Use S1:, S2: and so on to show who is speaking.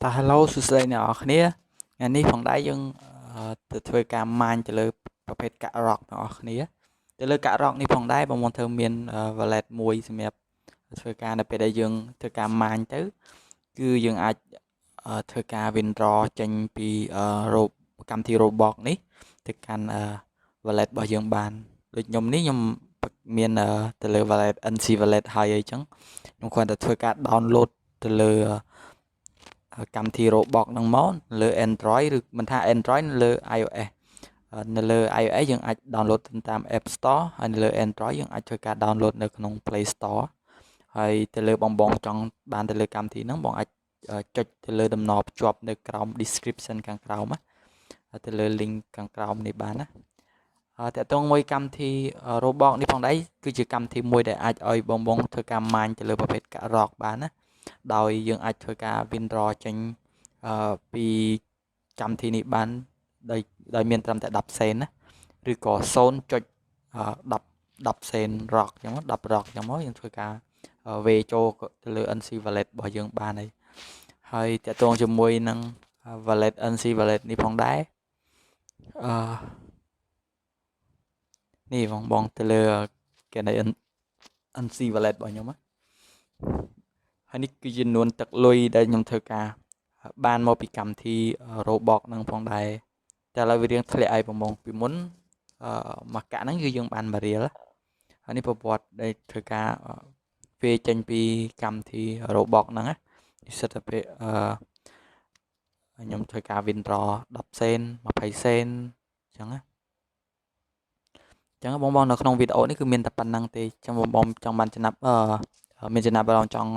S1: Hello សួស្តីអ្នកនរគ្នាថ្ងៃនេះផងដែរយើងទៅធ្វើការម៉ាញទៅលើប្រភេទកាក់រ៉ុកអ្នកនរគ្នាទៅលើកាក់រ៉ុកនេះផងដែរបងប្អូនធ្វើមាន wallet មួយសម្រាប់ធ្វើការនៅពេលដែលយើងធ្វើការម៉ាញទៅគឺយើងអាចធ្វើការ withdraw ចេញពីកម្មវិធី Roblox នេះទៅកាន់ wallet របស់យើងបានដូចខ្ញុំនេះខ្ញុំមានទៅលើ wallet NC wallet ហើយអីចឹងខ្ញុំគ្រាន់តែធ្វើការ download ទៅលើកម្មវិធី Roblox ហ្នឹងមកលើ Android ឬមិនថា Android នៅលើ iOS នៅលើ iOS យើងអាច download តាម App Store ហើយនៅលើ Android យើងអាចធ្វើការ download នៅក្នុង Play Store ហើយទៅលើបងចង់បានទៅលើកម្មវិធីហ្នឹងបងអាចចុចទៅលើតំណភ្ជាប់នៅក្រោម description ខាងក្រោមណាទៅលើ link ខាងក្រោមនេះបានណាតើតើមួយកម្មវិធី Roblox នេះផងដែរគឺជាកម្មវិធីមួយដែលអាចឲ្យបងធ្វើការម៉ាញទៅលើប្រភេទកាក់រ៉ុកបានណាដោយយើងអាចធ្វើការ withdraw ចេញពីកម្មវិធីនេះបានដោយមានត្រឹមតែ10សេនណាឬក៏0.10សេន rock អញ្ចឹង10 rock អញ្ចឹងមកយើងធ្វើការវេចូលទៅលើ NC wallet របស់យើងបានហើយតកតងជាមួយនឹង wallet NC wallet នេះផងដែរនេះបងទៅលើគេនៃ NC wallet របស់ខ្ញុំហើយនេះគឺជាចំនួនទឹកលុយដែលខ្ញុំធ្វើការបានមកពីកម្មវិធី Roblox ហ្នឹងផងដែរតែឥឡូវវារៀងធ្លាក់ឲ្យបងពីមុនមកកាក់ហ្នឹងគឺយើងបាន1រៀលហើយនេះប្រវត្តិដែលធ្វើការវាចេញពីកម្មវិធី Roblox ហ្នឹងណានេះសិតតែខ្ញុំធ្វើការ withdraw 10សេន20សេនអញ្ចឹងណាចឹងបងនៅក្នុងវីដេអូនេះគឺមានតែប៉ុណ្្នឹងទេចឹងបងចង់បានចំណាប់មានចំណាប់អារម្មណ៍ចង់